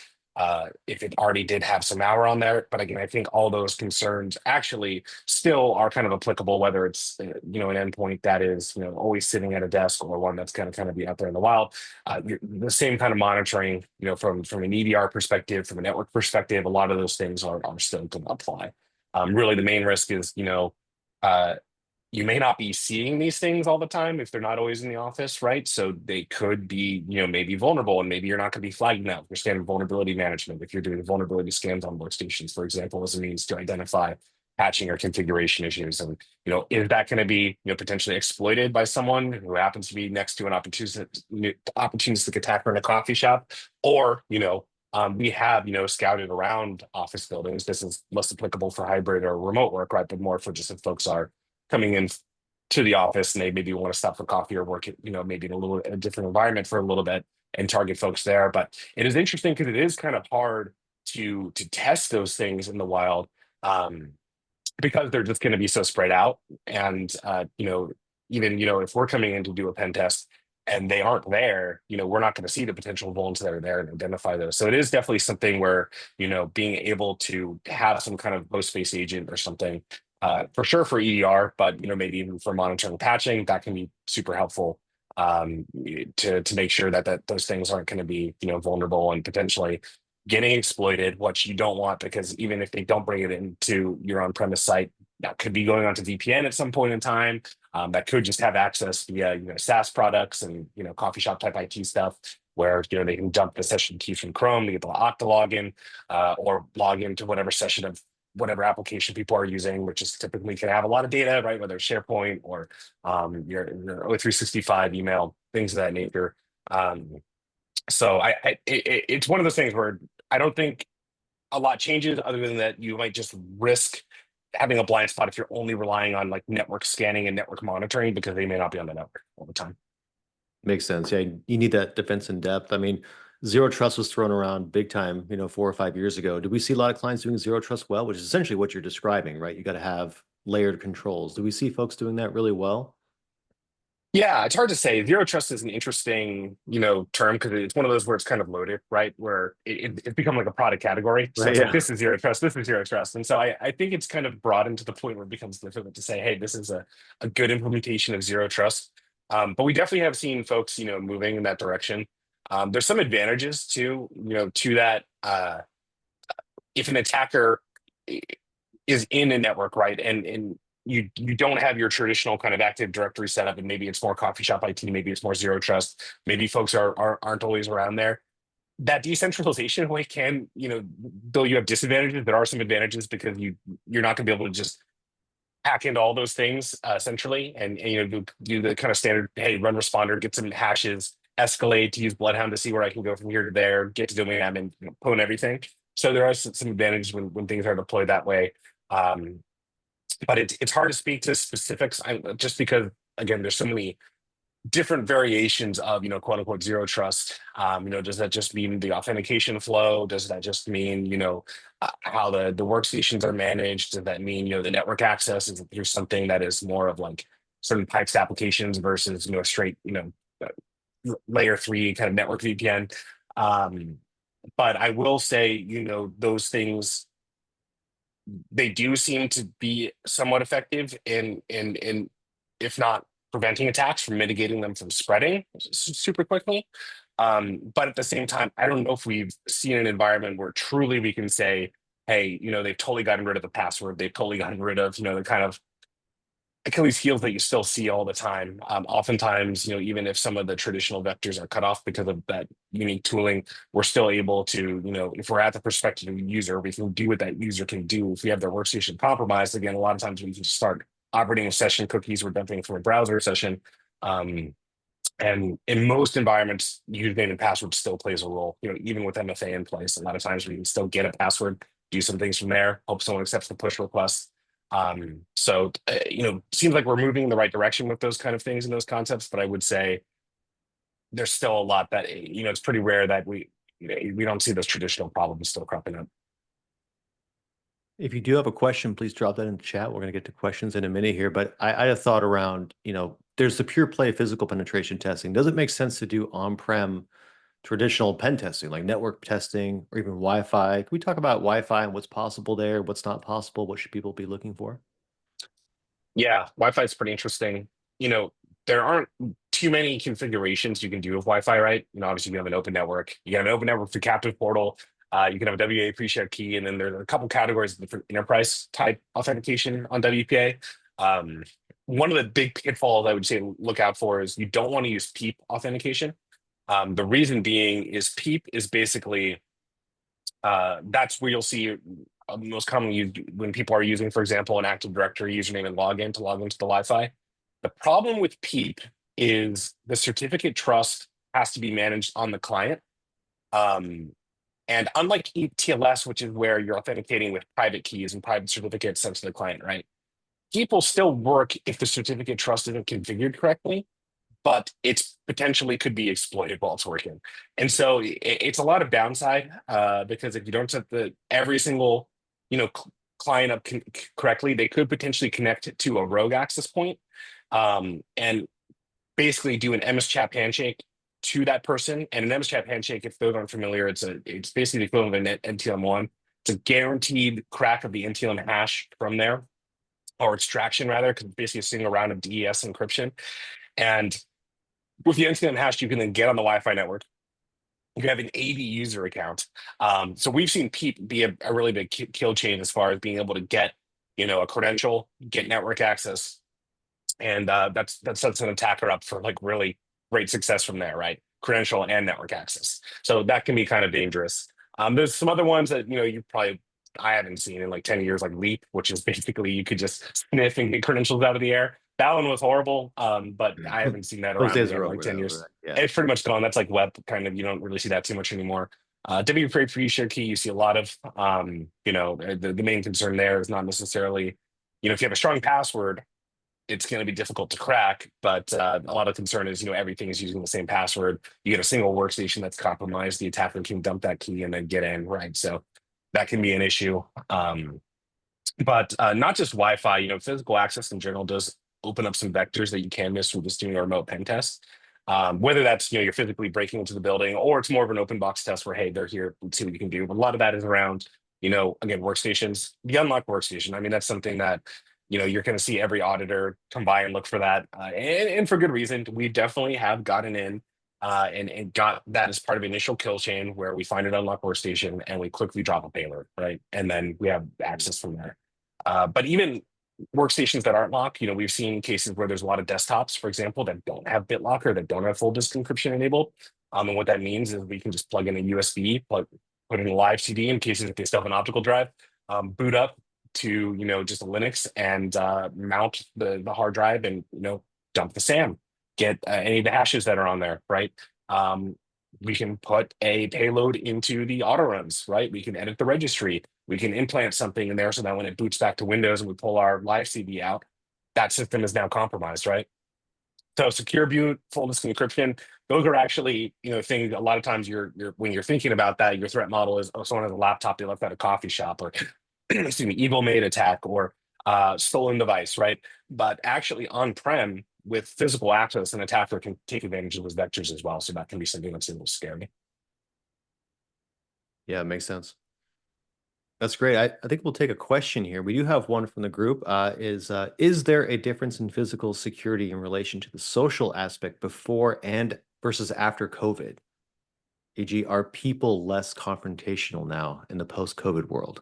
if it already did have some malware on there. But again, I think all those concerns actually still are kind of applicable, whether it's an endpoint that is always sitting at a desk or one that's kind of be out there in the wild. The same kind of monitoring, from an EDR perspective, from a network perspective, a lot of those things are still going to apply. Really, the main risk is uh, you may not be seeing these things all the time if they're not always in the office, right? So they could be, maybe vulnerable, and maybe you're not going to be flagging that for standard vulnerability management. If you're doing vulnerability scans on workstations, for example, as a means to identify patching or configuration issues. And, is that going to be, potentially exploited by someone who happens to be next to an opportunistic attacker in a coffee shop? Or, we have, scouted around office buildings. This is less applicable for hybrid or remote work, right? But more for just if folks are coming in to the office and they maybe want to stop for coffee or work, maybe in a different environment for a little bit and target folks there. But it is interesting because it is kind of hard to test those things in the wild, because they're just going to be so spread out. And even if we're coming in to do a pen test and they aren't there, we're not going to see the potential vulns that are there and identify those. So it is definitely something where being able to have some kind of post-face agent or something, for sure for EDR, but maybe even for monitoring patching, that can be super helpful, to make sure that those things aren't going to be vulnerable and potentially getting exploited, what you don't want, because even if they don't bring it into your on-premise site, that could be going onto VPN at some point in time. That could just have access via SaaS products and coffee shop type IT stuff, where they can dump the session key from Chrome to get the Okta login, or log into whatever session of whatever application people are using, which is typically can have a lot of data, right? Whether it's SharePoint or your O365 email, things of that nature. So it's one of those things where I don't think a lot changes, other than that you might just risk having a blind spot if you're only relying on like network scanning and network monitoring, because they may not be on the network all the time. Makes sense. Yeah, you need that defense in depth. I mean, zero trust was thrown around big time, 4 or 5 years ago. Do we see a lot of clients doing zero trust well, which is essentially what you're describing, right? You got to have layered controls. Do we see folks doing that really well? Yeah, it's hard to say. Zero trust is an interesting, term, because it's one of those where it's kind of loaded, right? Where it's become like a product category. So Right. it's like, Yeah. this is zero trust, this is zero trust. And so I think it's kind of broadened to the point where it becomes difficult to say, hey, this is a good implementation of zero trust. But we definitely have seen folks, moving in that direction. There's some advantages to that. If an attacker is in a network, right, and you don't have your traditional kind of Active Directory setup, and maybe it's more coffee shop IT, maybe it's more zero trust, maybe folks aren't always around there. That decentralization way can, though you have disadvantages, there are some advantages, because you're not going to be able to just hack into all those things centrally, and do the kind of standard, hey, run responder, get some hashes, escalate to use Bloodhound to see where I can go from here to there, get to domain admin, pwn everything. So there are some advantages when things are deployed that way. But it's hard to speak to specifics, just because, again, there's so many different variations of quote unquote zero trust. Does that just mean the authentication flow? Does that just mean how the workstations are managed? Does that mean the network access is through something that is more of like certain pipes applications versus a straight layer 3 kind of network VPN? But I will say those things, they do seem to be somewhat effective in if not preventing attacks, from mitigating them from spreading super quickly. But at the same time, I don't know if we've seen an environment where truly we can say, hey, they've totally gotten rid of the password, they've totally gotten rid of the kind of Achilles heels that you still see all the time. Oftentimes, even if some of the traditional vectors are cut off because of that unique tooling, we're still able to, if we're at the perspective of the user, we can do what that user can do. If we have their workstation compromised, again, a lot of times we can just start operating with session cookies we're dumping from a browser session. And in most environments, username and password still plays a role. Even with MFA in place, a lot of times we can still get a password, do some things from there, hope someone accepts the push request. So seems like we're moving in the right direction with those kind of things and those concepts, but I would say there's still a lot that it's pretty rare that we don't see those traditional problems still cropping up. If you do have a question, please drop that in the chat. We're going to get to questions in a minute here, but I had a thought around, there's the pure play physical penetration testing. Does it make sense to do on-prem traditional pen testing, like network testing or even Wi-Fi. Can we talk about Wi-Fi and what's possible there, what's not possible, what should people be looking for? Yeah, Wi-Fi is pretty interesting. You know, there aren't too many configurations you can do with Wi-Fi, right? You know, obviously you have an open network. You have an open network through captive portal. You can have a WPA pre-shared key, and then there are a couple categories of different enterprise type authentication on WPA. Um, One of the big pitfalls I would say look out for is you don't want to use PEEP authentication. The reason being is PEEP is basically that's where you'll see most commonly used when people are using, for example, an Active Directory username and login to log into the Wi-Fi. The problem with PEEP is the certificate trust has to be managed on the client. Um, and unlike TLS, which is where you're authenticating with private keys and private certificates sent to the client, right? PEEP will still work if the certificate trust isn't configured correctly, but it's potentially could be exploited while it's working. And so it's a lot of downside because if you don't set the every single client up correctly, they could potentially connect it to a rogue access point and basically do an MS chat handshake to that person. And an MS chat handshake, if those aren't familiar, it's basically the equivalent of an NTLM1. It's a guaranteed crack of the NTLM hash from there, or extraction rather, because it's basically a single round of DES encryption. And with the NTLM hash, you can then get on the Wi-Fi network. You have an 80 user account. So we've seen PEEP be a really big kill chain as far as being able to get, a credential, get network access, and that sets an attacker up for like really great success from there, right? Credential and network access. So that can be kind of dangerous. There's some other ones that you probably I haven't seen in like 10 years, like Leap, which is basically you could just sniff and get credentials out of the air. That one was horrible, but I haven't seen that Those around days again are in like over 10 though, years. right? Yeah. It's pretty much gone. That's like web kind of, you don't really see that too much anymore. WPA pre-shared key, you see a lot of, the main concern there is not necessarily, if you have a strong password, it's going to be difficult to crack, but a lot of concern is, everything is using the same password. You get a single workstation that's compromised, the attacker can dump that key and then get in, right? So that can be an issue. But not just Wi-Fi, physical access in general does open up some vectors that you can miss from just doing a remote pen test. Whether that's, you're physically breaking into the building, or it's more of an open box test where, hey, they're here, let's see what you can do. But a lot of that is around, again, workstations, the unlocked workstation. I mean, that's something that, you're going to see every auditor come by and look for that. And for good reason. We definitely have gotten in and got that as part of initial kill chain where we find an unlocked workstation and we quickly drop a payload, right? And then we have access from there. But even workstations that aren't locked, we've seen cases where there's a lot of desktops, for example, that don't have BitLocker, that don't have full disk encryption enabled. And what that means is we can just plug in a USB, put in a live CD in cases if they still have an optical drive, boot up to just a Linux and mount the hard drive and dump the SAM, get any of the hashes that are on there, right? We can put a payload into the auto runs, right? We can edit the registry. We can implant something in there so that when it boots back to Windows and we pull our live CD out, that system is now compromised, right? So secure boot, full disk encryption, those are actually, things a lot of times you're when you're thinking about that, your threat model is, oh, someone has a laptop they left at a coffee shop, or excuse me, evil maid attack, or stolen device, right? But actually on-prem with physical access, an attacker can take advantage of those vectors as well. So that can be something that's a little scary. Yeah, it makes sense. That's great. I think we'll take a question here. We do have one from the group. Is there a difference in physical security in relation to the social aspect before and versus after COVID? E.g., are people less confrontational now in the post-COVID world?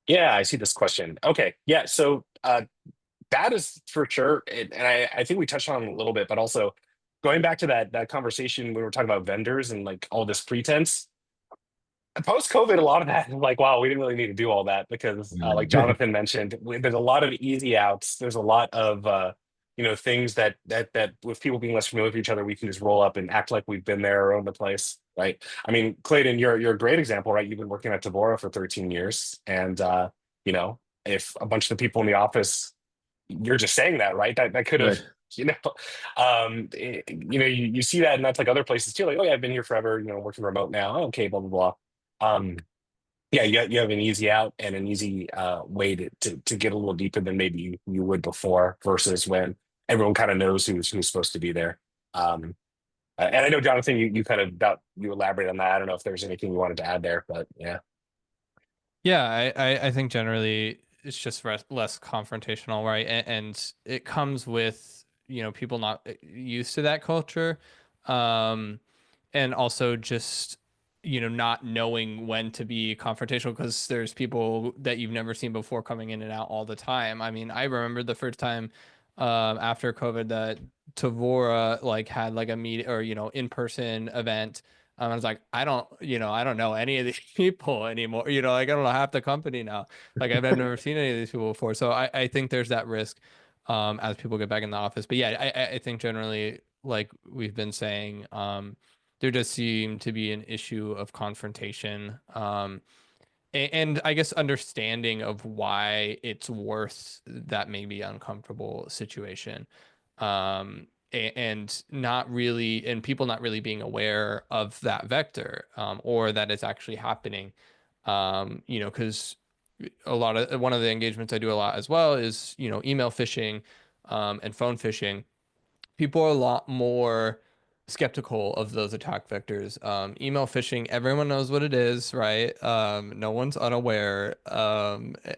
Yeah, I see this question. Okay, yeah, so that is for sure, and I think we touched on it a little bit, but also going back to that conversation when we were talking about vendors and like all this pretense. Post COVID, a lot of that is like, wow, we didn't really need to do all that because, like Jonathan mentioned, there's a lot of easy outs. There's a lot of things that with people being less familiar with each other, we can just roll up and act like we've been there or own the place, right? I mean, Clayton, you're a great example, right? You've been working at Tevora for 13 years, and if a bunch of the people in the office, you're just saying that, right? That could have. Right. You see that, and that's like other places too. Like, oh yeah, I've been here forever. Working remote now. Oh, okay, blah blah blah. Yeah, you have an easy out and an easy way to get a little deeper than maybe you would before, versus when everyone kind of knows who's supposed to be there. And I know, Jonathan, you kind of you elaborate on that. I don't know if there's anything you wanted to add there, but yeah. Yeah, I think generally it's just less confrontational, right? And it comes with, people not used to that culture. Um, and also just, not knowing when to be confrontational because there's people that you've never seen before coming in and out all the time. I mean, I remember the first time after COVID that Tevora like had like a meet or, in-person event. I was like, I don't know any of these people anymore. Like I don't know half the company now. Like I've never seen any of these people before. So I think there's that risk as people get back in the office. But yeah, I think generally, like we've been saying, there does seem to be an issue of confrontation. And I guess understanding of why it's worth that maybe uncomfortable situation. And not really, and people not really being aware of that vector, or that it's actually happening. Because one of the engagements I do a lot as well is, email phishing, and phone phishing. People are a lot more skeptical of those attack vectors. Email phishing, everyone knows what it is, right? No one's unaware.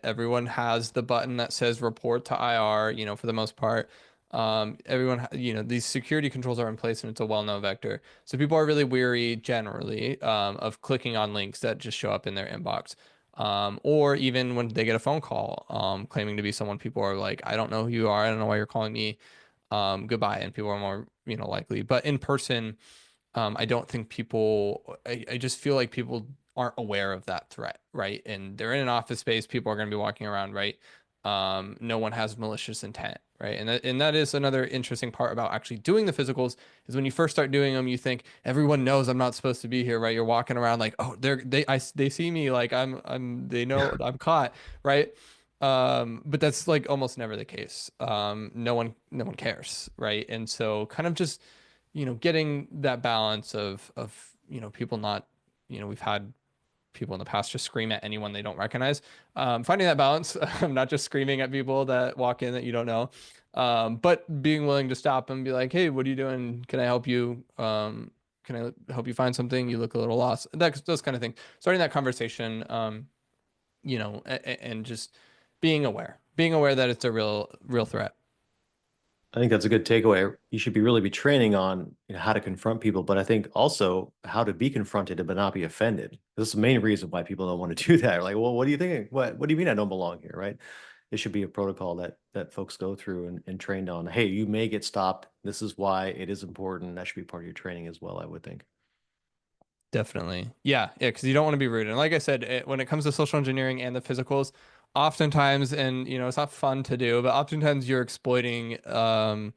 Everyone has the button that says report to IR, for the most part. These security controls are in place and it's a well-known vector. So people are really weary generally of clicking on links that just show up in their inbox. Or even when they get a phone call claiming to be someone, people are like, I don't know who you are. I don't know why you're calling me, goodbye, and people are more likely. But in person, I don't think I just feel like people aren't aware of that threat, right? And they're in an office space, people are going to be walking around, right? No one has malicious intent, right? And that is another interesting part about actually doing the physicals is when you first start doing them, you think everyone knows I'm not supposed to be here, right? You're walking around like, oh, they see me, like they know I'm caught, right? But that's like almost never the case. No one cares, right? And so kind of just, getting that balance of, people not, we've had people in the past just scream at anyone they don't recognize. Finding that balance, not just screaming at people that walk in that you don't know, but being willing to stop and be like, hey, what are you doing? Can I help you? Can I help you find something? You look a little lost. Those kind of things. Starting that conversation, and just being aware that it's a real threat. I think that's a good takeaway. You should be really be training on how to confront people, but I think also how to be confronted but not be offended. This is the main reason why people don't want to do that. Like, well, what do you think? What do you mean I don't belong here, right? It should be a protocol that folks go through and trained on. Hey, you may get stopped. This is why it is important. That should be part of your training as well, I would think. Definitely. Yeah. Yeah. Because you don't want to be rude. And like I said, when it comes to social engineering and the physicals, oftentimes, and it's not fun to do, but oftentimes you're exploiting the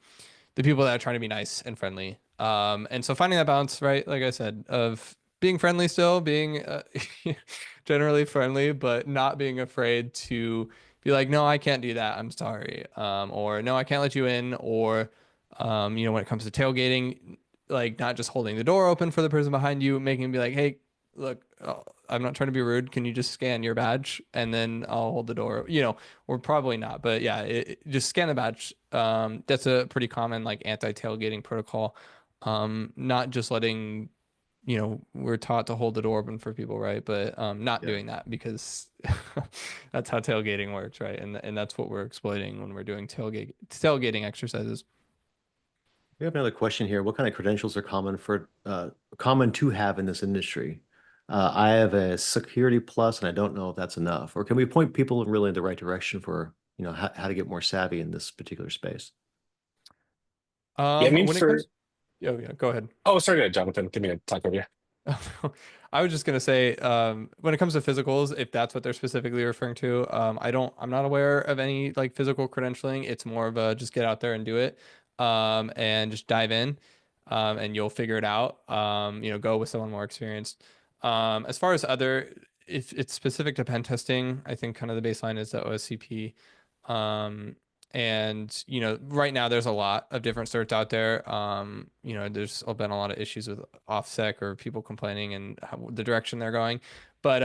people that are trying to be nice and friendly. And so finding that balance, right? Like I said, of being friendly still, being generally friendly, but not being afraid to be like, no, I can't do that. I'm sorry. Or no, I can't let you in. Or, when it comes to tailgating, like not just holding the door open for the person behind you, making them be like, hey, look, I'm not trying to be rude. Can you just scan your badge and then I'll hold the door? Or probably not, but yeah, just scan the badge. That's a pretty common like anti-tailgating protocol. Not just letting, we're taught to hold the door open for people, right? But not Yeah. doing that because that's how tailgating works, right? And that's what we're exploiting when we're doing tailgating exercises. We have another question here. What kind of credentials are common to have in this industry? I have a security plus, and I don't know if that's enough. Or can we point people really in the right direction for, how to get more savvy in this particular space? Yeah, I mean, When it comes, oh yeah, go ahead. oh, sorry, Jonathan, give me a talk over you. I was just gonna say, when it comes to physicals, if that's what they're specifically referring to, I'm not aware of any like physical credentialing. It's more of a just get out there and do it, and just dive in, and you'll figure it out. Go with someone more experienced. As far as if it's specific to pen testing, I think kind of the baseline is the OSCP. Um, and right now there's a lot of different certs out there. There's been a lot of issues with OffSec or people complaining and the direction they're going. But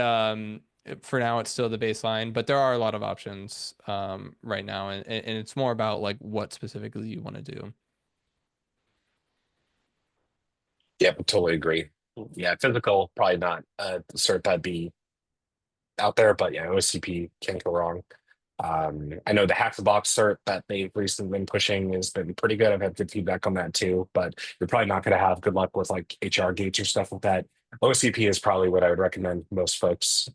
for now, it's still the baseline. But there are a lot of options right now, and it's more about like what specifically you want to do. Yeah, I totally agree. Yeah, physical, probably not a cert that'd be out there, but yeah, OCP can't go wrong. I know the Hack the Box cert that they've recently been pushing has been pretty good. I've had good feedback on that too, but you're probably not going to have good luck with like HR gates or stuff like that. OCP is probably what I would recommend most folks.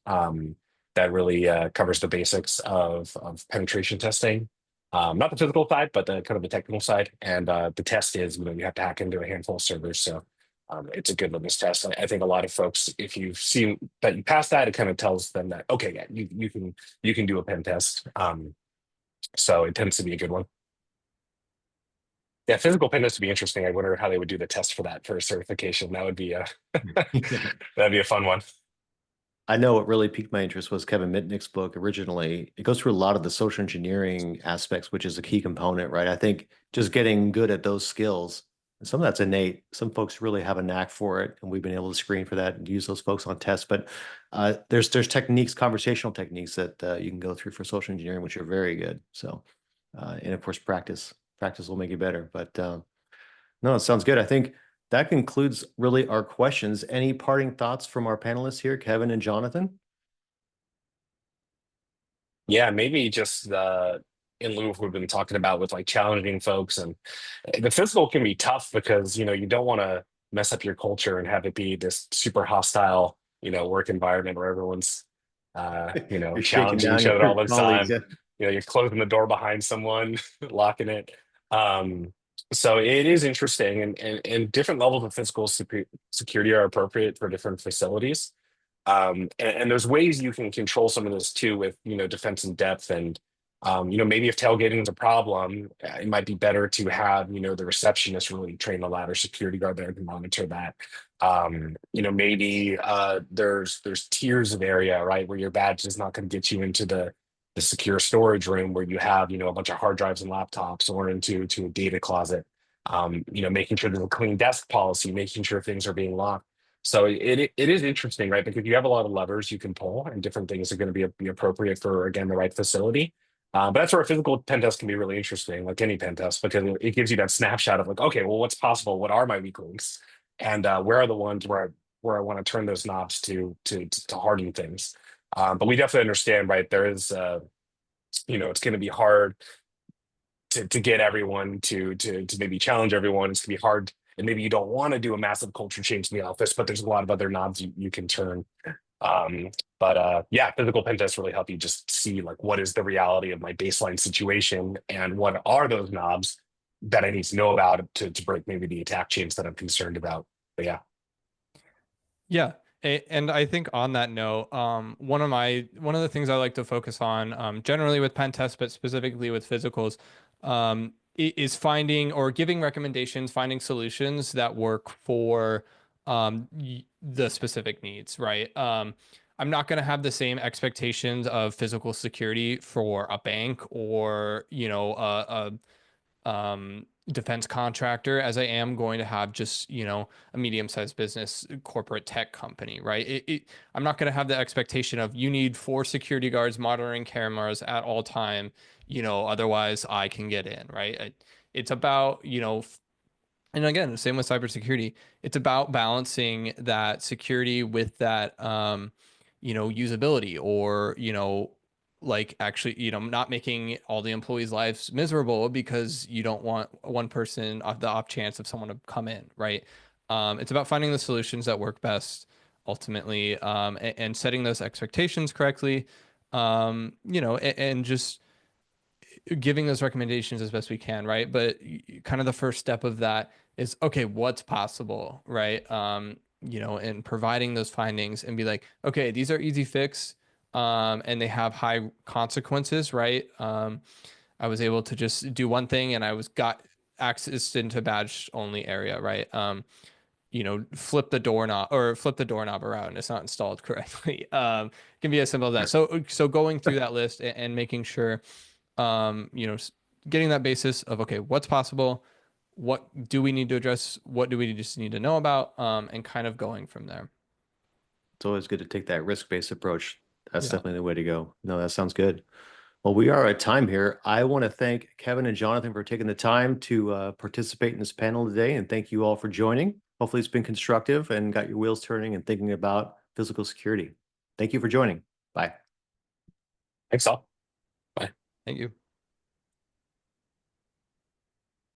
That really covers the basics of penetration testing. Not the physical side, but the kind of the technical side. And the test is, you have to hack into a handful of servers. So it's a good litmus test. I think a lot of folks, if you've seen that you pass that, it kind of tells them that, okay, yeah, you can do a pen test. So it tends to be a good one. Yeah, physical pen test would be interesting. I wonder how they would do the test for that for certification. That would be a that'd be a fun one. I know what really piqued my interest was Kevin Mitnick's book originally. It goes through a lot of the social engineering aspects, which is a key component, right? I think just getting good at those skills, and some of that's innate. Some folks really have a knack for it, and we've been able to screen for that and use those folks on tests. But there's techniques, conversational techniques that you can go through for social engineering, which are very good. So, and of course, practice will make you better. But no, it sounds good. I think that concludes really our questions. Any parting thoughts from our panelists here, Kevin and Jonathan? Yeah, maybe just in lieu of what we've been talking about with like challenging folks, and the physical can be tough because you don't want to mess up your culture and have it be this super hostile work environment where everyone's You're shaking challenging down each other all your the colleagues. time. Yeah. You're closing the door behind someone, locking it. Um, so it is interesting, and different levels of physical security are appropriate for different facilities. And there's ways you can control some of this too with defense in depth, and maybe if tailgating is a problem, it might be better to have the receptionist really train the ladder security guard there to monitor that. Maybe there's tiers of area, right, where your badge is not going to get you into the secure storage room where you have a bunch of hard drives and laptops, or to a data closet. Making sure there's a clean desk policy, making sure things are being locked. So it is interesting, right? Because you have a lot of levers you can pull, and different things are going to be appropriate for, again, the right facility. But that's where a physical pen test can be really interesting, like any pen test, because it gives you that snapshot of like, okay, well, what's possible? What are my weak links? And where are the ones where I want to turn those knobs to harden things? But we definitely understand, right? There is, it's going to be hard to get everyone to maybe challenge everyone. It's gonna be hard, and maybe you don't want to do a massive culture change in the office, but there's a lot of other knobs you can turn. But yeah, physical pen tests really help you just see like what is the reality of my baseline situation, and what are those knobs that I need to know about to break maybe the attack chains that I'm concerned about. But yeah. Yeah. And I think on that note, one of the things I like to focus on, generally with pen tests, but specifically with physicals, is finding or giving recommendations, finding solutions that work for the specific needs, right? I'm not going to have the same expectations of physical security for a bank or, defense contractor as I am going to have just, a medium-sized business corporate tech company, right? I'm not going to have the expectation of you need 4 security guards monitoring cameras at all time, otherwise I can get in, right? It's about, and again, same with cybersecurity. It's about balancing that security with that, usability, or, like actually, not making all the employees' lives miserable because you don't want one person off the off chance of someone to come in, right? It's about finding the solutions that work best ultimately, and setting those expectations correctly, and just giving those recommendations as best we can, right? But kind of the first step of that is, okay, what's possible, right? And providing those findings and be like, okay, these are easy fix, and they have high consequences, right? I was able to just do one thing and got access into badge only area, right? Flip the doorknob around and it's not installed correctly. It can be as simple as that. So going through that list and making sure, getting that basis of, okay, what's possible, what do we need to address, what do we just need to know about, and kind of going from there. It's always good to take that risk-based approach. That's Yeah. definitely the way to go. No, that sounds good. Well, we are at time here. I want to thank Kevin and Jonathan for taking the time to participate in this panel today, and thank you all for joining. Hopefully it's been constructive and got your wheels turning and thinking about physical security. Thank you for joining. Bye. Thanks all. Thank you.